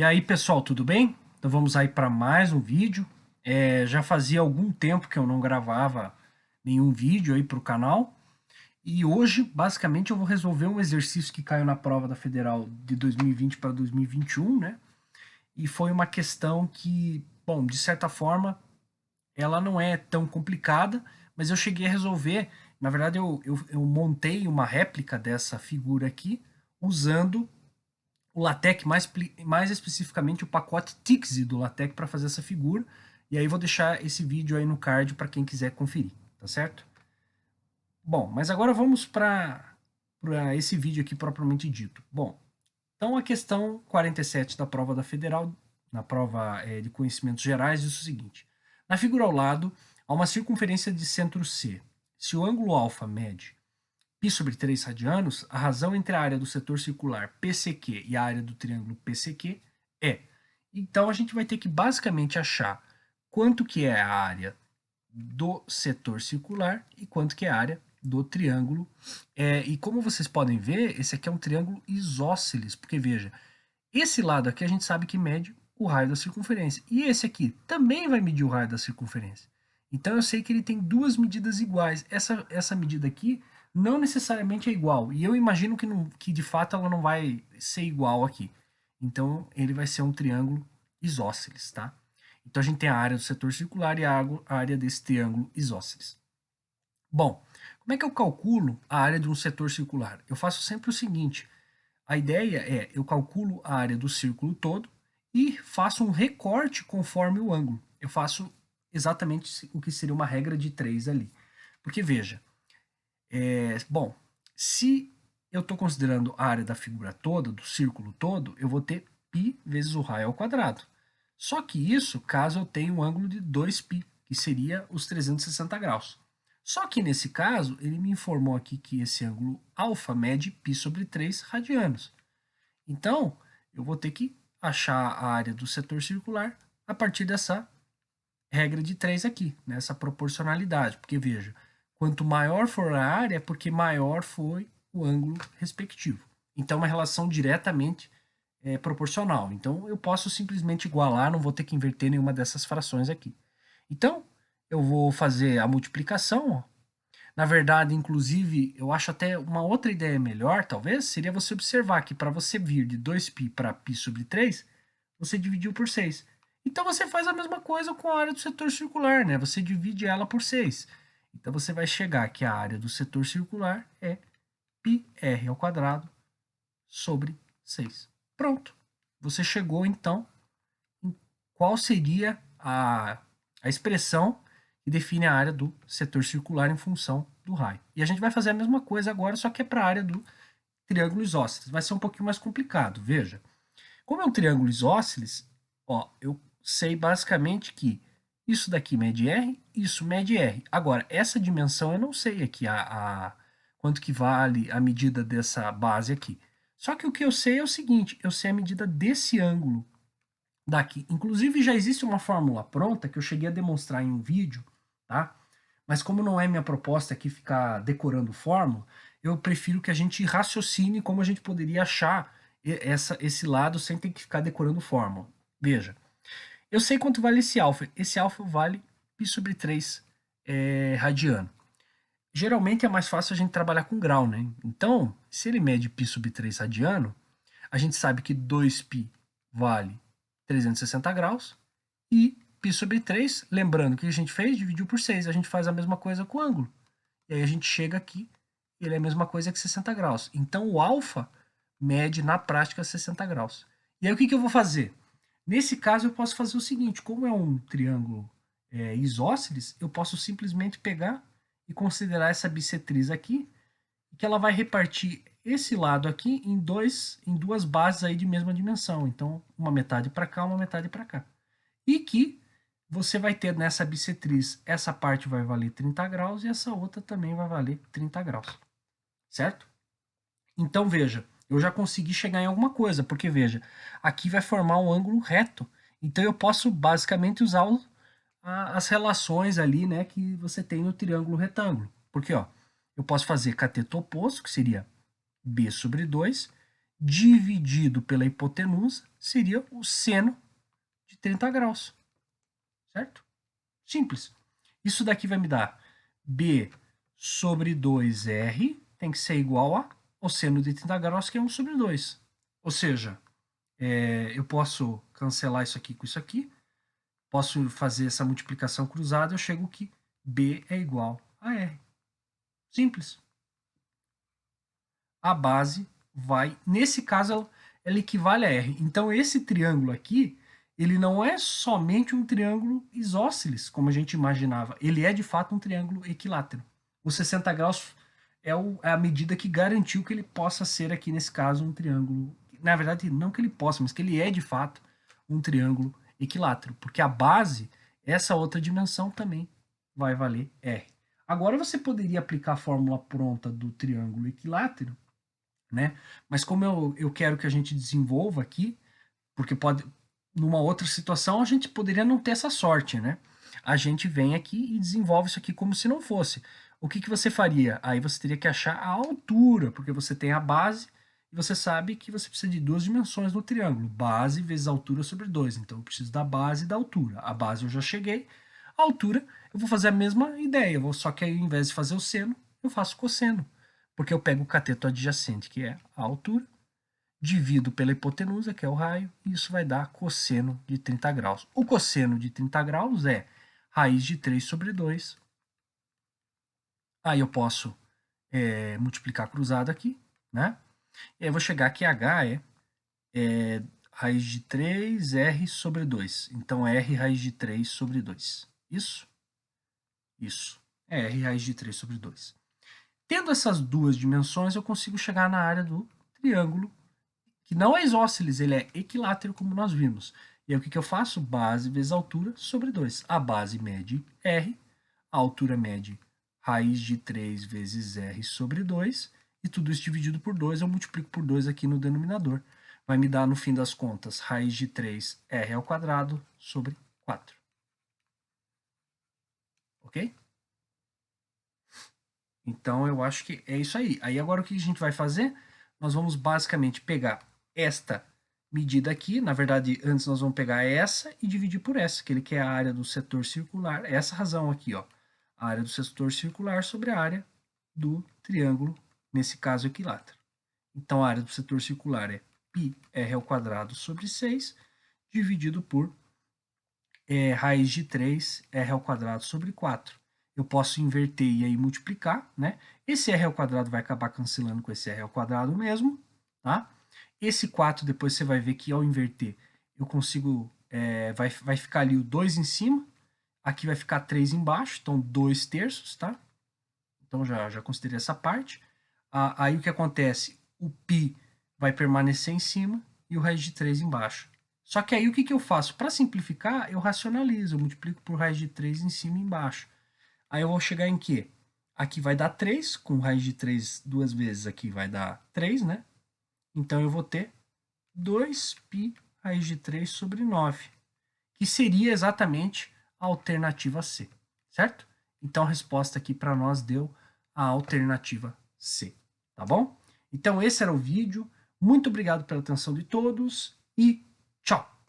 E aí, pessoal, tudo bem? Então vamos aí para mais um vídeo. Já fazia algum tempo que eu não gravava nenhum vídeo aí para o canal. E hoje, basicamente, eu vou resolver um exercício que caiu na prova da Federal de 2020 para 2021, né? E foi uma questão que, bom, de certa forma, ela não é tão complicada, mas eu cheguei a resolver. Na verdade, eu montei uma réplica dessa figura aqui usando o LaTeX, mais especificamente o pacote Tixi do LaTeX para fazer essa figura. E aí vou deixar esse vídeo aí no card para quem quiser conferir, tá certo? Bom, mas agora vamos para esse vídeo aqui propriamente dito. Bom, então a questão 47 da prova da Federal, na prova de conhecimentos gerais, diz o seguinte. Na figura ao lado, há uma circunferência de centro C. Se o ângulo alfa mede π sobre 3 radianos, a razão entre a área do setor circular PCQ e a área do triângulo PCQ é. Então a gente vai ter que basicamente achar quanto que é a área do setor circular e quanto que é a área do triângulo. E como vocês podem ver, esse aqui é um triângulo isósceles, porque veja, esse lado aqui a gente sabe que mede o raio da circunferência, e esse aqui também vai medir o raio da circunferência. Então eu sei que ele tem duas medidas iguais. Essa medida aqui não necessariamente é igual, e eu imagino que de fato ela não vai ser igual aqui. Então ele vai ser um triângulo isósceles, tá? Então a gente tem a área do setor circular e a área desse triângulo isósceles. Bom, como é que eu calculo a área de um setor circular? Eu faço sempre o seguinte: a ideia é, eu calculo a área do círculo todo e faço um recorte conforme o ângulo. Eu faço exatamente o que seria uma regra de 3 ali. Porque veja, bom, se eu estou considerando a área da figura toda, do círculo todo, eu vou ter π vezes o raio ao quadrado. Só que isso caso eu tenha um ângulo de 2π, que seria os 360 graus. Só que nesse caso, ele me informou aqui que esse ângulo alfa mede π sobre 3 radianos. Então, eu vou ter que achar a área do setor circular a partir dessa regra de 3 aqui, nessa proporcionalidade. Porque veja, quanto maior for a área, é porque maior foi o ângulo respectivo. Então, é uma relação diretamente proporcional. Então, eu posso simplesmente igualar, não vou ter que inverter nenhuma dessas frações aqui. Então, eu vou fazer a multiplicação. Ó. Na verdade, inclusive, eu acho até uma outra ideia melhor, talvez, seria você observar que para você vir de 2π para π sobre 3, você dividiu por 6. Então você faz a mesma coisa com a área do setor circular, né? Você divide ela por 6. Então você vai chegar que a área do setor circular é πr ao quadrado sobre 6. Pronto. Você chegou então em qual seria a expressão que define a área do setor circular em função do raio. E a gente vai fazer a mesma coisa agora, só que é para a área do triângulo isósceles. Vai ser um pouquinho mais complicado, veja. Como é um triângulo isósceles, ó, eu sei basicamente que isso daqui mede R, isso mede R. Agora, essa dimensão eu não sei aqui quanto que vale a medida dessa base aqui. Só que o que eu sei é o seguinte, eu sei a medida desse ângulo daqui. Inclusive já existe uma fórmula pronta que eu cheguei a demonstrar em um vídeo, tá? Mas como não é minha proposta aqui ficar decorando fórmula, eu prefiro que a gente raciocine como a gente poderia achar esse lado sem ter que ficar decorando fórmula. Veja, eu sei quanto vale esse alfa. Esse alfa vale π sobre 3 radiano. Geralmente é mais fácil a gente trabalhar com grau, né? Então, se ele mede π sobre 3 radiano, a gente sabe que 2π vale 360 graus e π sobre 3, lembrando que a gente fez, dividiu por 6, a gente faz a mesma coisa com o ângulo. E aí a gente chega aqui, ele é a mesma coisa que 60 graus. Então o alfa mede na prática 60 graus. E aí o que eu vou fazer? Nesse caso eu posso fazer o seguinte, como é um triângulo isósceles, eu posso simplesmente pegar e considerar essa bissetriz aqui, que ela vai repartir esse lado aqui em duas bases aí de mesma dimensão. Então, uma metade para cá, uma metade para cá. E que você vai ter nessa bissetriz, essa parte vai valer 30 graus e essa outra também vai valer 30 graus. Certo? Então, veja, eu já consegui chegar em alguma coisa, porque, veja, aqui vai formar um ângulo reto. Então, eu posso basicamente usar as relações ali, né, que você tem no triângulo retângulo. Porque, ó, eu posso fazer cateto oposto, que seria b sobre 2, dividido pela hipotenusa seria o seno de 30 graus, certo? Simples. Isso daqui vai me dar B sobre 2R tem que ser igual a o seno de 30 graus, que é 1 sobre 2. Ou seja, eu posso cancelar isso aqui com isso aqui, posso fazer essa multiplicação cruzada, eu chego que B é igual a R. Simples. A base vai, nesse caso, ela equivale a R. Então, esse triângulo aqui, ele não é somente um triângulo isósceles, como a gente imaginava. Ele é, de fato, um triângulo equilátero. Os 60 graus é a medida que garantiu que ele possa ser, aqui nesse caso, um triângulo. Na verdade, não que ele possa, mas que ele é, de fato, um triângulo equilátero. Porque a base, essa outra dimensão, também vai valer R. Agora, você poderia aplicar a fórmula pronta do triângulo equilátero, né? Mas como eu quero que a gente desenvolva aqui, porque pode, numa outra situação, a gente poderia não ter essa sorte, né? A gente vem aqui e desenvolve isso aqui como se não fosse. O que, que você faria? Aí você teria que achar a altura, porque você tem a base e você sabe que você precisa de duas dimensões no triângulo. Base vezes altura sobre 2. Então, eu preciso da base e da altura. A base eu já cheguei. A altura, eu vou fazer a mesma ideia. Só que aí, ao invés de fazer o seno, eu faço cosseno. Porque eu pego o cateto adjacente, que é a altura, divido pela hipotenusa, que é o raio, e isso vai dar cosseno de 30 graus. O cosseno de 30 graus é raiz de 3 sobre 2. Aí eu posso multiplicar cruzado aqui, né? E aí eu vou chegar que H é raiz de 3, R sobre 2. Então, R raiz de 3 sobre 2. Isso? Isso. É R raiz de 3 sobre 2. Tendo essas duas dimensões, eu consigo chegar na área do triângulo, que não é isósceles, ele é equilátero, como nós vimos. E aí o que eu faço? Base vezes altura sobre 2. A base mede R, a altura mede raiz de 3 vezes R sobre 2, e tudo isso dividido por 2, eu multiplico por 2 aqui no denominador. Vai me dar, no fim das contas, raiz de 3 R ao quadrado sobre 4. Ok? Então, eu acho que é isso aí. Aí, agora, o que a gente vai fazer? Nós vamos, basicamente, pegar esta medida aqui. Na verdade, antes nós vamos pegar essa e dividir por essa, que ele quer a área do setor circular. Essa razão aqui, ó. A área do setor circular sobre a área do triângulo, nesse caso, equilátero. Então, a área do setor circular é πr ao quadrado sobre 6, dividido por raiz de 3, r ao quadrado sobre 4. Eu posso inverter e aí multiplicar, né? Esse r ao quadrado vai acabar cancelando com esse r ao quadrado mesmo, tá? Esse 4, depois você vai ver que ao inverter, eu consigo, vai ficar ali o 2 em cima, aqui vai ficar 3 embaixo, então 2 terços, tá? Então já considerei essa parte. Aí o que acontece? O π vai permanecer em cima e o raiz de 3 embaixo. Só que aí o que eu faço? Para simplificar, eu racionalizo, eu multiplico por raiz de 3 em cima e embaixo. Aí eu vou chegar em quê? Aqui vai dar 3, com raiz de 3 duas vezes aqui vai dar 3, né? Então eu vou ter 2π raiz de 3 sobre 9, que seria exatamente a alternativa C, certo? Então a resposta aqui para nós deu a alternativa C, tá bom? Então esse era o vídeo. Muito obrigado pela atenção de todos e tchau!